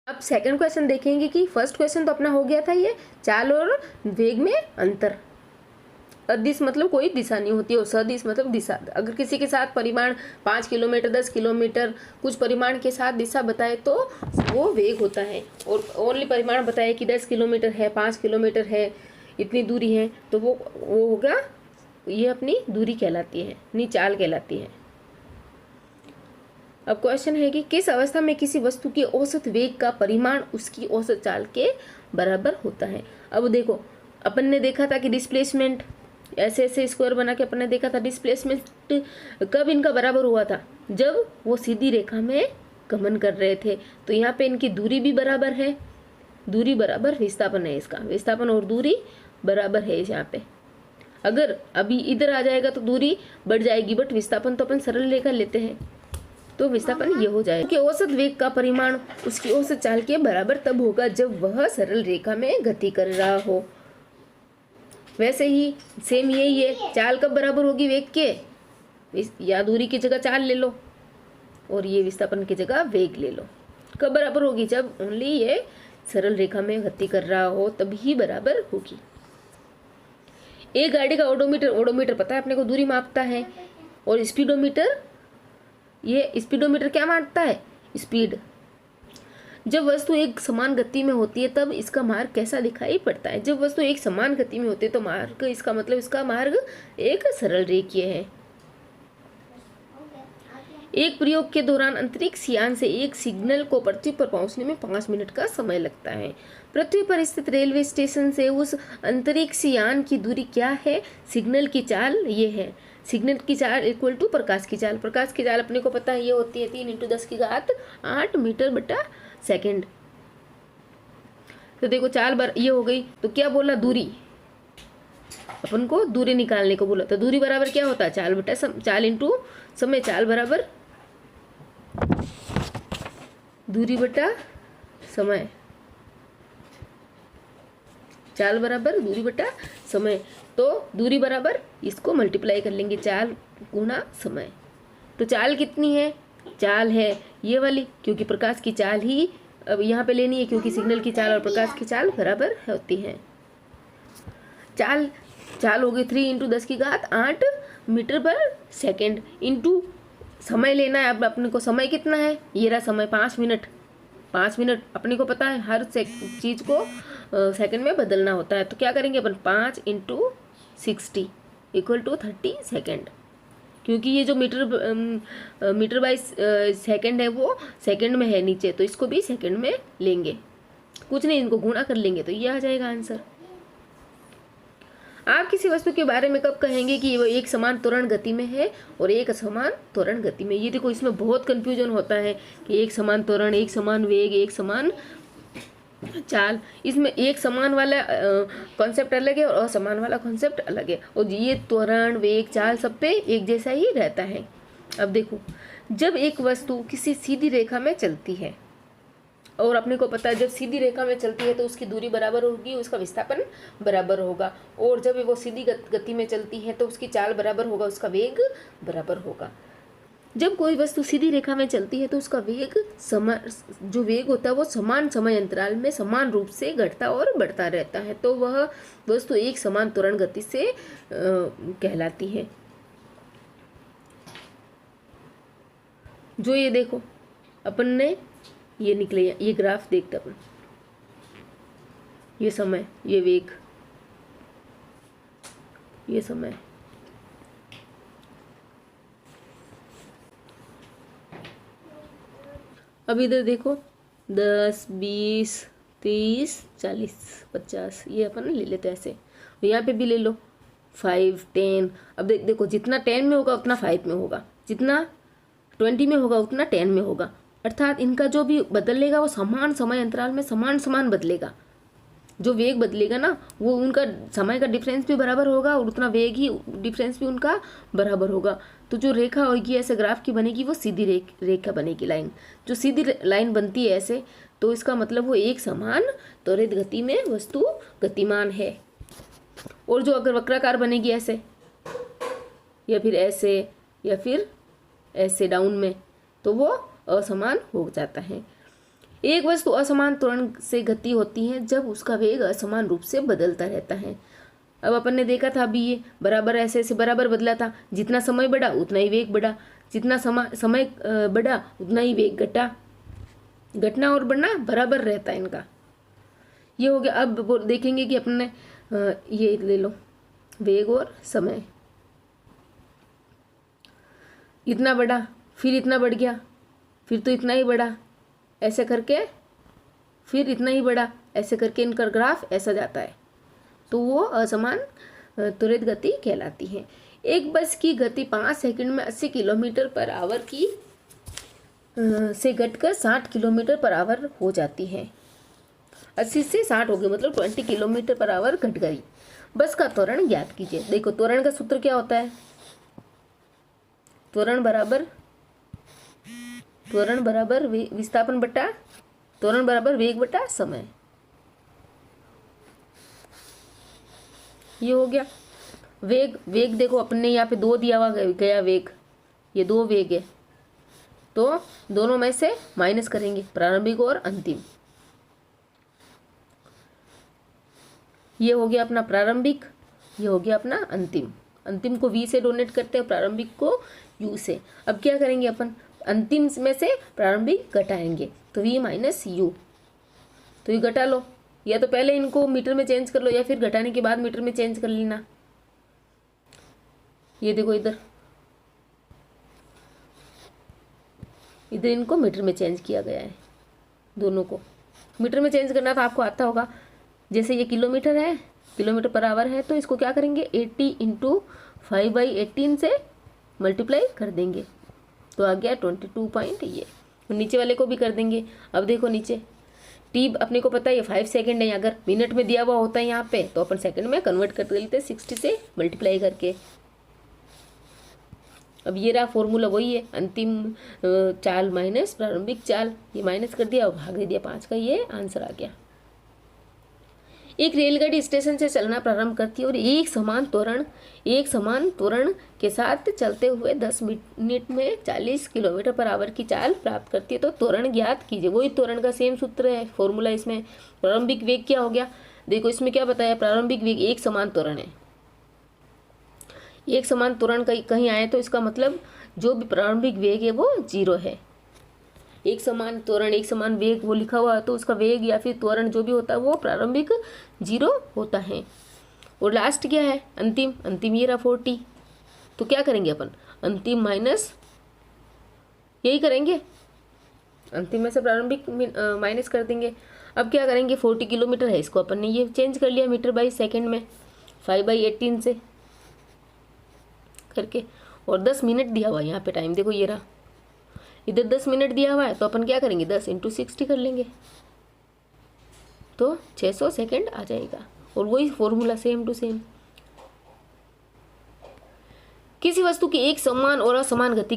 अब second question देखेंगे कि फर्स्ट क्वेश्चन तो अपना हो गया था ये चाल और वेग में अंतर। अदिश मतलब कोई दिशा नहीं होती और सदिश मतलब दिशा। अगर किसी के साथ परिमाण 5 किलोमीटर 10 किलोमीटर कुछ परिमाण के साथ दिशा बताए तो वो वेग होता है, और ओनली परिमाण बताए कि 10 किलोमीटर है 5 किलोमीटर है इतनी दूरी है तो वो होगा, ये अपनी दूरी कहलाती है, अपनी चाल कहलाती है। अब क्वेश्चन है कि किस अवस्था में किसी वस्तु के औसत वेग का परिमाण उसकी औसत चाल के बराबर होता है। अब देखो अपन ने देखा था कि डिस्प्लेसमेंट ऐसे ऐसे स्क्वायर बना के अपन ने देखा था डिस्प्लेसमेंट कब इनका बराबर हुआ था, जब वो सीधी रेखा में गमन कर रहे थे। तो यहाँ पे इनकी दूरी भी बराबर है, दूरी बराबर विस्थापन है, इसका विस्थापन और दूरी बराबर है यहाँ पे। अगर अभी इधर आ जाएगा तो दूरी बढ़ जाएगी, बट विस्थापन तो अपन सरल रेखा लेते हैं तो विस्थापन ये हो जाएगा कि औसत वेग का परिमाण उसकी औसत चाल के बराबर तब होगा जब वह सरल रेखा में गति कर रहा हो। वैसे ही सेम यही है, चाल कब बराबर होगी वेग के, या दूरी की जगह चाल ले लो और ये विस्थापन की जगह वेग ले लो। कब बराबर होगी, जब ओनली ये सरल रेखा में गति कर रहा हो तभी बराबर होगी। एक गाड़ी का ओडोमीटर, ओडोमीटर पता है अपने को दूरी मापता है, और स्पीडोमीटर, ये स्पीडोमीटर क्या मापता है, स्पीड। जब वस्तु एक समान गति में होती है तब इसका मार्ग कैसा दिखाई पड़ता है। जब वस्तु एक समान गति में होती है तो मार्ग, इसका मतलब इसका मार्ग एक सरल रेखीय है। एक प्रयोग के दौरान अंतरिक्ष यान से एक सिग्नल को पृथ्वी पर पहुंचने में 5 मिनट का समय लगता है। पृथ्वी पर स्थित रेलवे स्टेशन से उस अंतरिक्ष यान की दूरी क्या है, सिग्नल की चाल ये है। सिग्नल की चाल इक्वल टू प्रकाश की चाल। प्रकाश की चाल अपने को पता है ये होती है 3 × 10⁸ मीटर बटा सेकेंड। तो देखो चाल ये हो गई, तो क्या बोला, दूरी, अपन को दूरी निकालने को बोला। तो दूरी बराबर क्या होता है, चाल बटा चाल इंटू समय। चाल बराबर दूरी बटा समय, चाल बराबर दूरी बटा समय। तो दूरी बराबर इसको मल्टीप्लाई कर लेंगे, चाल गुणा समय। तो चाल कितनी है, चाल है ये वाली, क्योंकि प्रकाश की चाल ही अब यहाँ पे लेनी है, क्योंकि सिग्नल की चाल और प्रकाश की चाल बराबर होती है। चाल हो गई 3 × 10⁸ मीटर पर सेकेंड, इंटू समय लेना है। अब अपने को समय कितना है, ये रहा समय 5 मिनट। 5 मिनट अपने को पता है हर चीज़ को सेकंड में बदलना होता है, तो क्या करेंगे अपन 5 × 60 = 30 सेकेंड, क्योंकि ये जो मीटर बाई सेकेंड है वो सेकंड में है नीचे, तो इसको भी सेकंड में लेंगे, कुछ नहीं इनको गुणा कर लेंगे तो ये आ जाएगा आंसर। आप किसी वस्तु के बारे में कब कहेंगे कि वो एक समान त्वरण गति में है और एक असमान त्वरण गति में। ये देखो इसमें बहुत कंफ्यूजन होता है कि एक समान त्वरण, एक समान वेग, एक समान चाल। इसमें एक समान वाला कॉन्सेप्ट अलग है और असमान वाला कॉन्सेप्ट अलग है, और ये त्वरण वेग चाल सब पे एक जैसा ही रहता है। अब देखो जब एक वस्तु किसी सीधी रेखा में चलती है, और अपने को पता है जब सीधी रेखा में चलती है तो उसकी दूरी बराबर होगी, उसका विस्थापन बराबर होगा, और जब वो सीधी गति में चलती है तो उसकी चाल बराबर होगा, उसका वेग बराबर होगा। जब कोई वस्तु सीधी रेखा में चलती है तो उसका वेग जो वेग होता है वो समान समय अंतराल में समान रूप से घटता और बढ़ता रहता है, तो वह वस्तु एक समान त्वरण गति से कहलाती है। जो ये देखो अपन ने ये निकले, ये ग्राफ देखते अपन, ये समय, ये वेग, ये समय, अब इधर देखो 10 20 30 40 50, ये अपन ले लेते हैं ऐसे, यहाँ पे भी ले लो 5 10। अब देखो जितना 10 में होगा उतना 5 में होगा, जितना 20 में होगा उतना 10 में होगा, अर्थात इनका जो भी बदलेगा वो समान समय अंतराल में समान बदलेगा। जो वेग बदलेगा ना वो उनका समय का डिफरेंस भी बराबर होगा और उतना वेग ही डिफरेंस भी उनका बराबर होगा। तो जो रेखा होगी ऐसे ग्राफ की बनेगी वो सीधी रेखा बनेगी, लाइन। जो सीधी लाइन बनती है ऐसे, तो इसका मतलब वो एक समान त्वरित गति में वस्तु गतिमान है। और जो अगर वक्राकार बनेगी ऐसे, या फिर ऐसे, या फिर ऐसे डाउन में, तो वो असमान हो जाता है। एक वस्तु असमान त्वरण से गति होती है जब उसका वेग असमान रूप से बदलता रहता है। अब अपन ने देखा था अभी ये बराबर ऐसे ऐसे बराबर बदला था, जितना समय बढ़ा उतना ही वेग बढ़ा, जितना समय बढ़ा उतना ही वेग घटा। घटना और बढ़ना बराबर रहता है इनका। ये हो गया। अब देखेंगे कि अपन ने ये ले लो वेग और समय, इतना बढ़ा फिर इतना बढ़ गया फिर तो इतना ही बढ़ा, ऐसे करके फिर इतना ही बढ़ा, ऐसे करके इनका ग्राफ ऐसा जाता है, तो वो असमान त्वरित गति कहलाती है। एक बस की गति 5 सेकंड में 80 किलोमीटर पर आवर की से घटकर 60 किलोमीटर पर आवर हो जाती है। 80 से 60 हो गई, मतलब 20 किलोमीटर पर आवर घट गई। बस का त्वरण ज्ञात कीजिए। देखो त्वरण का सूत्र क्या होता है, त्वरण बराबर विस्थापन बटा त्वरण बराबर वेग बटा समय। ये हो गया। वेग देखो अपने यहाँ पे 2 दिया हुआ गया वेग, ये 2 वेग है, तो दोनों में से माइनस करेंगे प्रारंभिक और अंतिम। ये हो गया अपना प्रारंभिक, ये हो गया अपना अंतिम। अंतिम को v से डोनेट करते हैं, प्रारंभिक को u से। अब क्या करेंगे अपन, अंतिम में से प्रारंभिक घटाएंगे, तो v माइनस यू, तो ये घटा लो, या तो पहले इनको मीटर में चेंज कर लो या फिर घटाने के बाद मीटर में चेंज कर लेना। ये देखो इधर इनको मीटर में चेंज किया गया है, दोनों को मीटर में चेंज करना तो आपको आता होगा। जैसे ये किलोमीटर है, किलोमीटर पर आवर है, तो इसको क्या करेंगे 80 × 5/18 से मल्टीप्लाई कर देंगे, तो आ गया 22 पॉइंट। ये नीचे वाले को भी कर देंगे। अब देखो नीचे टी अपने को पता है ये 5 सेकंड है, अगर मिनट में दिया हुआ होता है यहाँ पे तो अपन सेकंड में कन्वर्ट कर लेते हैं 60 से मल्टीप्लाई करके। अब ये रहा फॉर्मूला, वही है अंतिम चाल माइनस प्रारंभिक चाल, ये माइनस कर दिया और भाग दे दिया 5 का, ये आंसर आ गया। एक रेलगाड़ी स्टेशन से चलना प्रारंभ करती है और एक समान त्वरण के साथ चलते हुए 10 मिनट में 40 किलोमीटर पर आवर की चाल प्राप्त करती है। तो त्वरण ज्ञात कीजिए। वही त्वरण का सेम सूत्र है, फॉर्मूला इसमें। प्रारंभिक वेग क्या हो गया, देखो इसमें क्या बताया, प्रारंभिक वेग एक समान त्वरण है। एक समान त्वरण कहीं आए तो इसका मतलब जो भी प्रारंभिक वेग है वो 0 है। एक समान त्वरण एक समान वेग वो लिखा हुआ है तो उसका वेग या फिर त्वरण जो भी होता है वो प्रारंभिक 0 होता है। और लास्ट क्या है, अंतिम ये रहा 40। तो क्या करेंगे अपन, अंतिम माइनस यही करेंगे, अंतिम में से प्रारंभिक माइनस कर देंगे। अब क्या करेंगे, 40 किलोमीटर है, इसको अपन ने ये चेंज कर लिया मीटर बाई सेकेंड में 5/18 से करके, और 10 मिनट दिया हुआ है यहाँ पे टाइम, देखो ये रहा, इधर 10 मिनट दिया हुआ है, तो अपन क्या करेंगे 10 × 60 कर लेंगे, तो 600 सेकेंड आ जाएगा। और वही फॉर्मूला सेम टू सेम। किसी वस्तु की एक समान और असमान गति